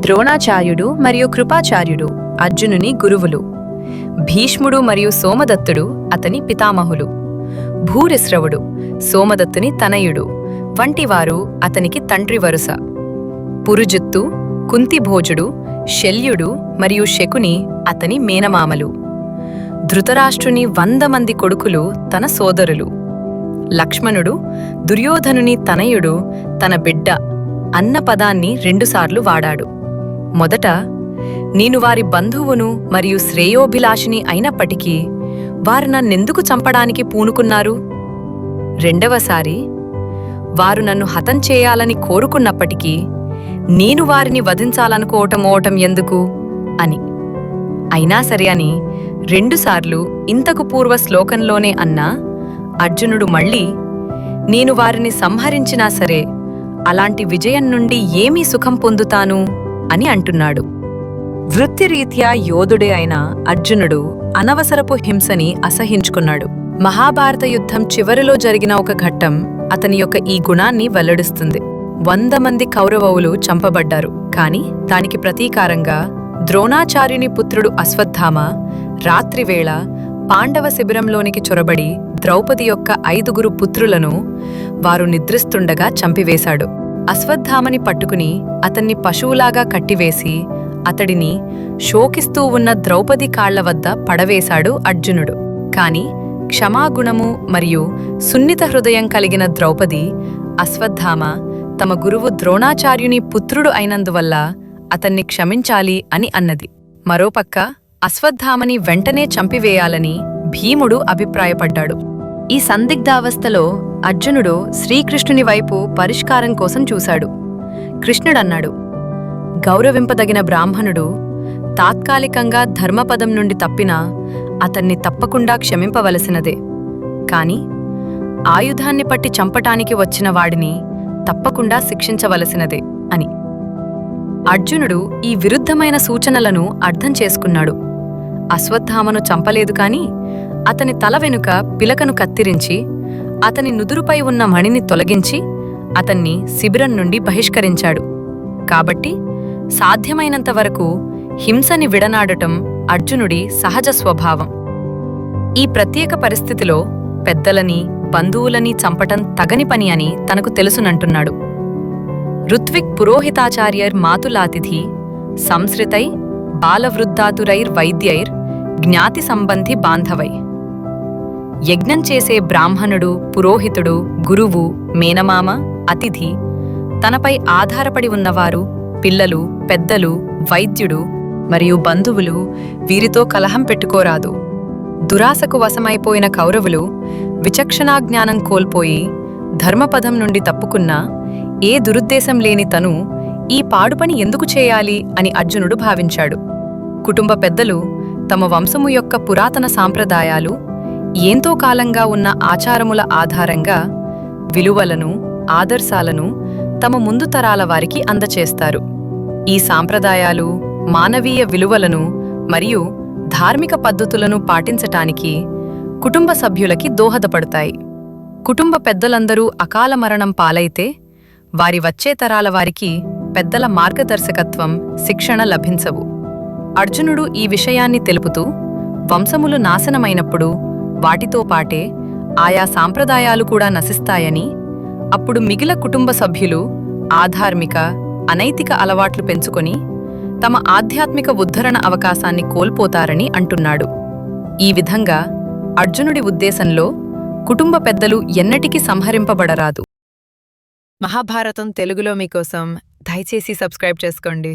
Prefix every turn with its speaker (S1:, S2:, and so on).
S1: ద్రోణాచార్యుడు మరియు కృపాచార్యుడు అర్జునుని గురువులు. భీష్ముడు మరియు సోమదత్తుడు అతని పితామహులు. భూరిశ్రవుడు సోమదత్తుని తనయుడు వంటివారు అతనికి తండ్రి వరుస. పురుజిత్తు, కుంతిభోజుడు, శల్యుడు మరియు శకుని అతని మేనమామలు. ధృతరాష్ట్రుని 100 మంది కొడుకులు తన సోదరులు. లక్ష్మణుడు దుర్యోధనుని తనయుడు తన బిడ్డ అన్న పదాన్ని 2 సార్లు వాడాడు. మొదట, నేను వారి బంధువును మరియు శ్రేయోభిలాషిని అయినప్పటికీ వారు నన్నెందుకు చంపడానికి పూనుకున్నారు? రెండవసారి, వారు నన్ను హతం చేయాలని కోరుకున్నప్పటికీ నేను వారిని వధించాలనుకోవటం ఎందుకు అని. అయినా సరే అని 2 సార్లు ఇంతకు పూర్వ శ్లోకంలోనే అన్నా అర్జునుడు మళ్ళీ, నేను వారిని సంహరించినా సరే అలాంటి విజయం నుండి ఏమీ సుఖం పొందుతాను అని అంటున్నాడు. వృత్తిరీత్యా యోధుడే అయిన అర్జునుడు అనవసరపు హింసని అసహించుకున్నాడు. మహాభారత యుద్ధం చివరిలో జరిగిన ఒక ఘట్టం అతని యొక్క ఈ గుణాన్ని వెల్లడిస్తుంది. 100 మంది కౌరవులు చంపబడ్డారు. కాని దానికి ప్రతీకారంగా ద్రోణాచార్యుని పుత్రుడు అశ్వత్థామ రాత్రివేళ పాండవ శిబిరంలోనికి చొరబడి ద్రౌపది యొక్క 5 పుత్రులను వారు నిద్రిస్తుండగా చంపివేశాడు. అశ్వత్థామని పట్టుకుని అతన్ని పశువులాగా కట్టివేసి అతడిని శోకిస్తూ ఉన్న ద్రౌపది కాళ్ల వద్ద పడవేశాడు అర్జునుడు. కాని క్షమాగుణము మరియు సున్నిత హృదయం కలిగిన ద్రౌపది అశ్వత్థామ తమ గురువు ద్రోణాచార్యుని పుత్రుడు అయినందువల్ల అతన్ని క్షమించాలి అని అన్నది. మరోపక్క అశ్వత్థామని వెంటనే చంపివేయాలని భీముడు అభిప్రాయపడ్డాడు. ఈ సందిగ్ధావస్థలో అర్జునుడు శ్రీకృష్ణుని వైపు పరిష్కారం కోసం చూశాడు. కృష్ణుడన్నాడు, గౌరవింపదగిన బ్రాహ్మణుడు తాత్కాలికంగా ధర్మపదం నుండి తప్పినా అతన్ని తప్పకుండా క్షమింపవలసినదే. కాని ఆయుధాన్ని పట్టి చంపటానికి వచ్చిన వాడిని తప్పకుండా శిక్షించవలసినదే అని. అర్జునుడు ఈ విరుద్ధమైన సూచనలను అర్థం చేసుకున్నాడు. అశ్వత్థామను చంపలేదు కాని అతని తల వెనుక పిలకను కత్తిరించి అతని నుదురుపై ఉన్న మణిని తొలగించి అతన్ని శిబిరం నుండి బహిష్కరించాడు. కాబట్టి సాధ్యమైనంతవరకు హింసని విడనాడటం అర్జునుడి సహజ స్వభావం. ఈ ప్రత్యేక పరిస్థితిలో పెద్దలని, బంధువులని చంపటం తగని పని అని తనకు తెలుసునంటున్నాడు. ఋత్విక్ పురోహితాచార్యర్ మాతులాతిథి సంశ్రితై బాలవృద్ధాతురైర్ వైద్యైర్ జ్ఞాతి సంబంధి బాంధవై. యజ్ఞం చేసే బ్రాహ్మణుడు, పురోహితుడు, గురువు, మేనమామ, అతిథి, తనపై ఆధారపడి ఉన్నవారు, పిల్లలు, పెద్దలు, వైద్యుడు మరియు బంధువులు వీరితో కలహం పెట్టుకోరాదు. దురాశకు వశమైపోయిన కౌరవులు విచక్షణాజ్ఞానం కోల్పోయి ధర్మపదం నుండి తప్పుకున్నా ఏ దురుద్దేశం లేని తను ఈ పాడుపని ఎందుకు చేయాలి అని అర్జునుడు భావించాడు. కుటుంబ పెద్దలు తమ వంశము యొక్క పురాతన సాంప్రదాయాలు, ఎంతో కాలంగా ఉన్న ఆచారముల ఆధారంగా విలువలను, ఆదర్శాలను తమ ముందు తరాల వారికి అందచేస్తారు. ఈ సాంప్రదాయాలు మానవీయ విలువలను మరియు ధార్మిక పద్ధతులను పాటించటానికి కుటుంబ సభ్యులకి దోహదపడతాయి. కుటుంబ పెద్దలందరూ అకాల మరణం పాలైతే వారి వచ్చే తరాల వారికి పెద్దల మార్గదర్శకత్వం, శిక్షణ లభించవు. అర్జునుడు ఈ విషయాన్ని తెలుపుతూ, వంశములు నాశనమైనప్పుడు వాటితో పాటే ఆయా సాంప్రదాయాలు కూడా నశిస్తాయని, అప్పుడు మిగిలిన కుటుంబ సభ్యులు ఆధార్మిక, అనైతిక అలవాట్లు పెంచుకొని తమ ఆధ్యాత్మిక ఉద్ధరణ అవకాశాన్ని కోల్పోతారని అంటున్నాడు. ఈ విధంగా అర్జునుడి ఉద్దేశంలో కుటుంబ పెద్దలు ఎన్నటికీ సంహరింపబడరాదు. మహాభారతం తెలుగులో మీకోసం దయచేసి సబ్స్క్రైబ్ చేసుకోండి.